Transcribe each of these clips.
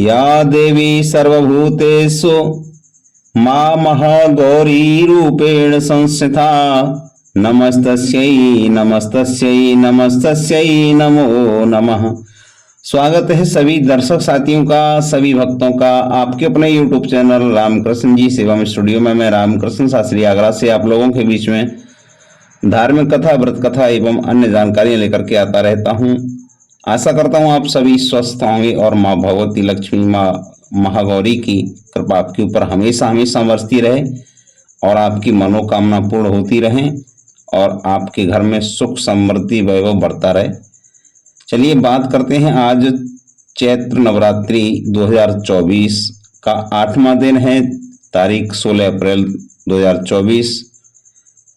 या देवी सर्वभूतेषु मां महागौरी रूपेण संस्थिता नमस्तस्यै नमस्तस्यै नमस्तस्यै नमो नमः। स्वागत है सभी दर्शक साथियों का, सभी भक्तों का आपके अपने YouTube चैनल रामकृष्ण जी शिवम स्टूडियो में। मैं रामकृष्ण शास्त्री आगरा से आप लोगों के बीच में धार्मिक कथा, व्रत कथा एवं अन्य जानकारियां लेकर के आता रहता हूं। आशा करता हूं आप सभी स्वस्थ होंगे और माँ भगवती लक्ष्मी, माँ महागौरी की कृपा आपके ऊपर हमेशा हमेशा बरसती रहे और आपकी मनोकामना पूर्ण होती रहे और आपके घर में सुख समृद्धि वैभव बढ़ता रहे। चलिए बात करते हैं। आज चैत्र नवरात्रि 2024 का 8वां दिन है। तारीख 16 अप्रैल 2024,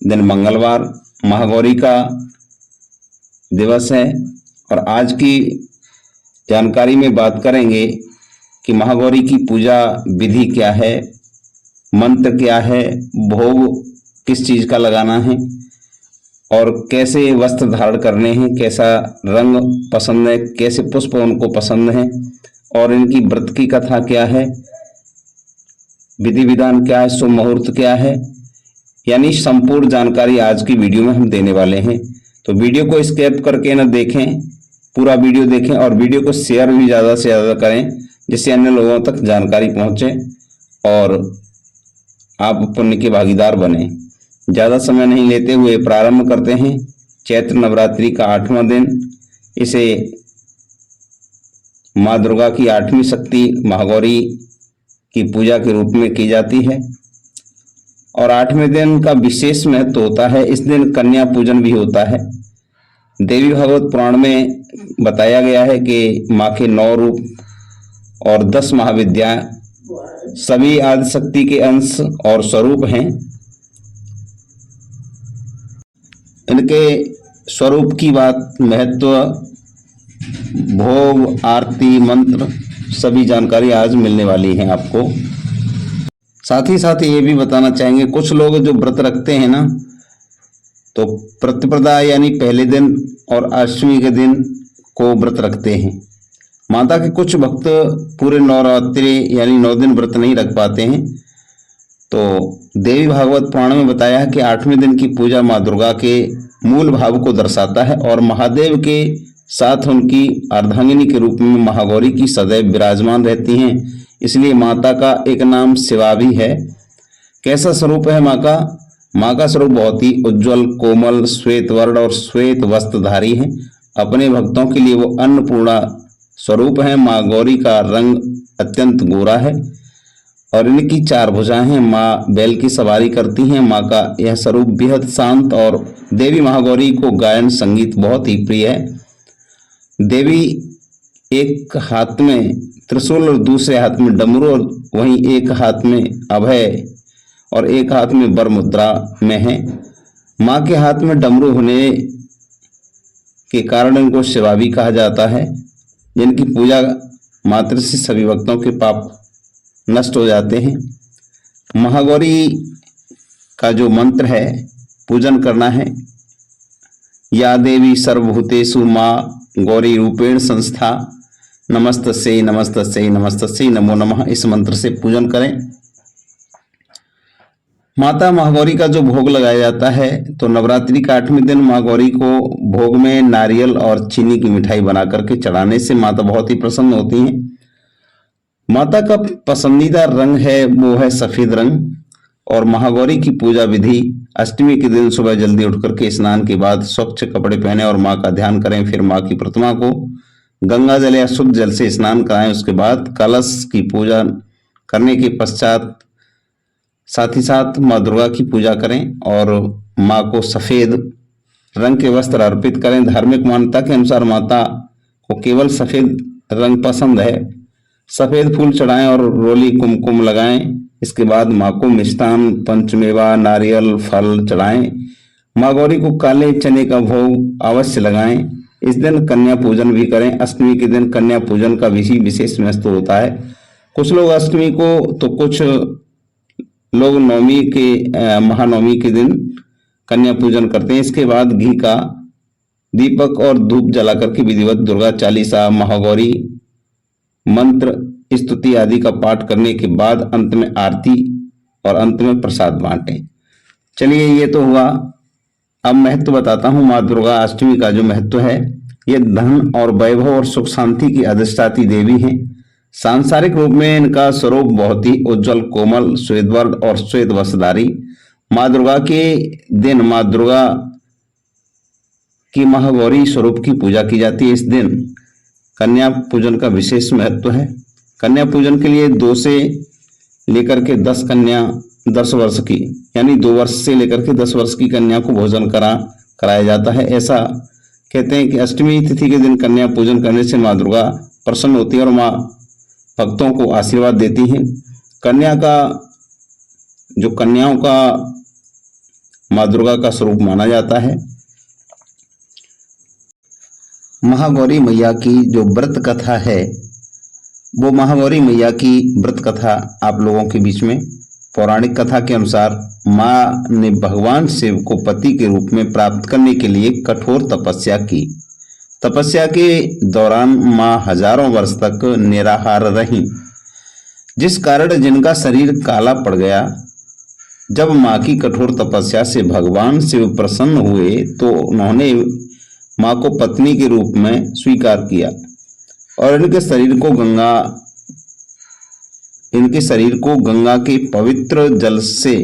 दिन मंगलवार, महागौरी का दिवस है। और आज की जानकारी में बात करेंगे कि महागौरी की पूजा विधि क्या है, मंत्र क्या है, भोग किस चीज का लगाना है और कैसे वस्त्र धारण करने हैं, कैसा रंग पसंद है, कैसे पुष्प उनको पसंद है और इनकी व्रत की कथा क्या है, विधि विधान क्या है, शुभ मुहूर्त क्या है, यानी संपूर्ण जानकारी आज की वीडियो में हम देने वाले हैं। तो वीडियो को स्किप करके न देखें, पूरा वीडियो देखें और वीडियो को शेयर भी ज़्यादा से ज़्यादा करें जिससे अन्य लोगों तक जानकारी पहुंचे और आप पुण्य के भागीदार बने। ज़्यादा समय नहीं लेते हुए प्रारंभ करते हैं। चैत्र नवरात्रि का 8वां दिन, इसे माँ दुर्गा की 8वीं शक्ति महागौरी की पूजा के रूप में की जाती है और 8वें दिन का विशेष महत्व होता है। इस दिन कन्या पूजन भी होता है। देवी भागवत पुराण में बताया गया है कि माँ के 9 रूप और 10 महाविद्या सभी आदिशक्ति के अंश और स्वरूप हैं। इनके स्वरूप की बात, महत्व, भोग, आरती, मंत्र सभी जानकारी आज मिलने वाली है आपको। साथ ही ये भी बताना चाहेंगे, कुछ लोग जो व्रत रखते हैं ना, तो प्रतिपदा यानी पहले दिन और अष्टमी के दिन को व्रत रखते हैं। माता के कुछ भक्त पूरे नवरात्रि यानी 9 दिन व्रत नहीं रख पाते हैं। तो देवी भागवत पुराण में बताया है कि 8वें दिन की पूजा माँ दुर्गा के मूल भाव को दर्शाता है और महादेव के साथ उनकी अर्धांगिनी के रूप में महागौरी की सदैव विराजमान रहती हैं। इसलिए माता का एक नाम शिवा भी है। कैसा स्वरूप है माँ का? माँ का स्वरूप बहुत ही उज्जवल, कोमल, श्वेत वर्ण और श्वेत वस्त्रधारी है। अपने भक्तों के लिए वो अन्नपूर्णा स्वरूप है। माँ गौरी का रंग अत्यंत गोरा है और इनकी 4 भुजाएं हैं। माँ बैल की सवारी करती हैं। माँ का यह स्वरूप बेहद शांत और देवी महागौरी को गायन संगीत बहुत ही प्रिय है। देवी एक हाथ में त्रिशूल और दूसरे हाथ में डमरू और वहीं एक हाथ में अभय और एक हाथ में वर मुद्रा में है। माँ के हाथ में डमरू होने के कारण इनको शिवा भी कहा जाता है, जिनकी पूजा मात्र से सभी भक्तों के पाप नष्ट हो जाते हैं। महागौरी का जो मंत्र है, पूजन करना है, या देवी सर्वभूतेषु माँ गौरी रूपेण संस्था नमस्तस्यै नमस्तस्यै नमस्तस्यै नमो नमः, इस मंत्र से पूजन करें। माता महागौरी का जो भोग लगाया जाता है, तो नवरात्रि का 8वें दिन माँ गौरी को भोग में नारियल और चीनी की मिठाई बना करके चढ़ाने से माता बहुत ही प्रसन्न होती हैं। माता का पसंदीदा रंग है वो है सफेद रंग। और महागौरी की पूजा विधि, अष्टमी के दिन सुबह जल्दी उठ करके स्नान के बाद स्वच्छ कपड़े पहने और माँ का ध्यान करें। फिर माँ की प्रतिमा को गंगा जल या शुद्ध जल से स्नान कराएं। उसके बाद कलश की पूजा करने के पश्चात साथ ही साथ माँ दुर्गा की पूजा करें और माँ को सफेद रंग के वस्त्र अर्पित करें। धार्मिक मान्यता के अनुसार माता को केवल सफेद रंग पसंद है। सफेद फूल चढ़ाएं और रोली कुमकुम लगाएं। इसके बाद माँ को मिष्ठान, पंचमेवा, नारियल, फल चढ़ाएं। माँ गौरी को काले चने का भोग अवश्य लगाएं। इस दिन कन्या पूजन भी करें। अष्टमी के दिन कन्या पूजन का विशेष महत्व होता है। कुछ लोग अष्टमी को, तो कुछ लोग नवमी के महानवमी के दिन कन्या पूजन करते हैं। इसके बाद घी का दीपक और धूप जला करके विधिवत दुर्गा चालीसा, महागौरी मंत्र स्तुति आदि का पाठ करने के बाद अंत में आरती और अंत में प्रसाद बांटें। चलिए, ये तो हुआ। अब महत्व बताता हूँ। माँ दुर्गा अष्टमी का जो महत्व है, ये धन और वैभव और सुख शांति की अधिष्ठात्री देवी हैं। सांसारिक रूप में इनका स्वरूप बहुत ही उज्जवल, कोमल, श्वेत वर्ण और श्वेत वस्त्रधारी। माँ दुर्गा के दिन माँ दुर्गा की महागौरी स्वरूप की पूजा की जाती है। इस दिन कन्या पूजन का विशेष महत्व है। कन्या पूजन के लिए 2 से लेकर के 10 कन्या 10 वर्ष की, यानी 2 वर्ष से लेकर के 10 वर्ष की कन्या को भोजन कराया जाता है। ऐसा कहते हैं कि अष्टमी तिथि के दिन कन्या पूजन करने से माँ दुर्गा प्रसन्न होती है और माँ भक्तों को आशीर्वाद देती हैं। कन्याओं का माँ दुर्गा का स्वरूप माना जाता है। महागौरी मैया की जो व्रत कथा है, वो महागौरी मैया की व्रत कथा आप लोगों के बीच में। पौराणिक कथा के अनुसार माँ ने भगवान शिव को पति के रूप में प्राप्त करने के लिए कठोर तपस्या की। तपस्या के दौरान माँ हजारों वर्ष तक निराहार रहीं, जिस कारण जिनका शरीर काला पड़ गया। जब माँ की कठोर तपस्या से भगवान शिव प्रसन्न हुए तो उन्होंने माँ को पत्नी के रूप में स्वीकार किया और इनके शरीर को गंगा के पवित्र जल से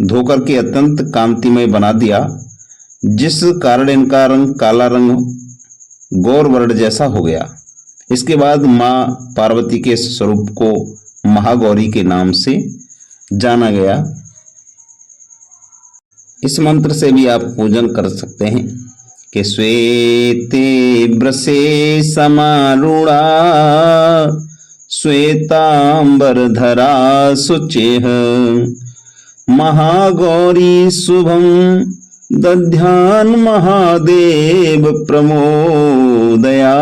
धोकर के अत्यंत कांतिमय बना दिया, जिस कारण इनका रंग काला रंग गौर वर्ण जैसा हो गया। इसके बाद माँ पार्वती के स्वरूप को महागौरी के नाम से जाना गया। इस मंत्र से भी आप पूजन कर सकते हैं कि श्वेते ब्रसे समारूढ़ा श्वेतांबरधरा शुचिः महागौरी शुभम दध्यान महादेव प्रमोदया।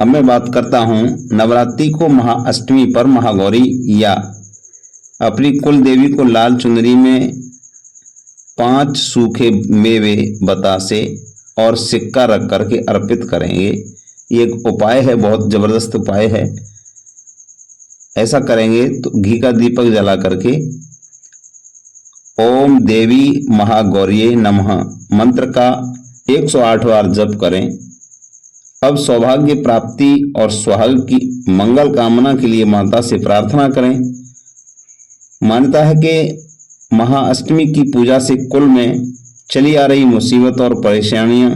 अब मैं बात करता हूँ नवरात्रि को महाअष्टमी पर महागौरी या अपनी कुल देवी को लाल चुनरी में 5 सूखे मेवे, बतासे और सिक्का रख करके अर्पित करेंगे। ये एक उपाय है, बहुत जबरदस्त उपाय है। ऐसा करेंगे तो घी का दीपक जला करके ओम देवी महागौरिये नमः मंत्र का 108 बार जप करें। अब सौभाग्य प्राप्ति और सुहाग की मंगल कामना के लिए माता से प्रार्थना करें। मान्यता है कि महाअष्टमी की पूजा से कुल में चली आ रही मुसीबत और परेशानियां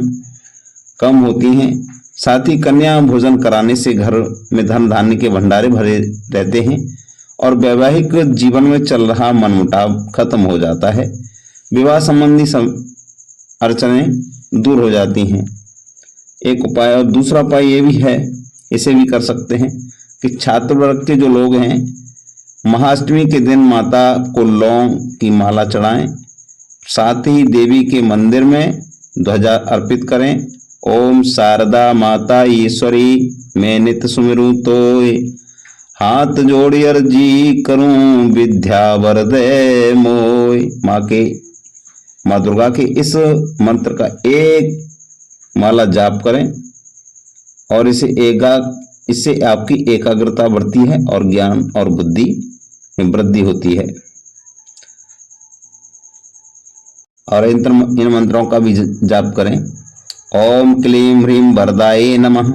कम होती हैं। साथ ही कन्या भोजन कराने से घर में धन धान्य के भंडारे भरे रहते हैं और वैवाहिक जीवन में चल रहा मनमुटाव खत्म हो जाता है। विवाह संबंधी अड़चनें दूर हो जाती हैं। एक उपाय, और दूसरा उपाय ये भी है, इसे भी कर सकते हैं कि छात्र वर्ग के जो लोग हैं महाअष्टमी के दिन माता को लौंग की माला चढ़ाएं। साथ ही देवी के मंदिर में ध्वजा अर्पित करें। ओम शारदा माता ईश्वरी मैं नित सुमिरू तोय, हाथ जोड़ी अर्जी करूं विद्या वरदे मोय। माँ दुर्गा के इस मंत्र का एक माला जाप करें और इससे आपकी एकाग्रता बढ़ती है और ज्ञान और बुद्धि में वृद्धि होती है। और इन मंत्रों का भी जाप करें। ओम क्लीं ह्रीं वरदाये नमः,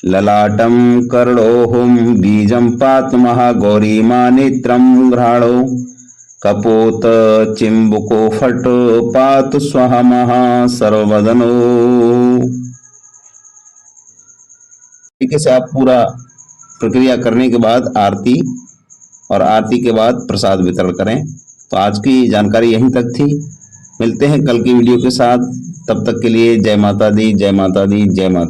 ललाटम कर्णोहुम बीजम पात महागौरी मा नेत्रम घ्राणो, कपोत चिंबुको फट पात स्वहा महा सर्वदनो। तरीके से आप पूरा प्रक्रिया करने के बाद आरती और आरती के बाद प्रसाद वितरण करें। तो आज की जानकारी यहीं तक थी। मिलते हैं कल की वीडियो के साथ। तब तक के लिए जय माता दी, जय माता दी, जय माता दी।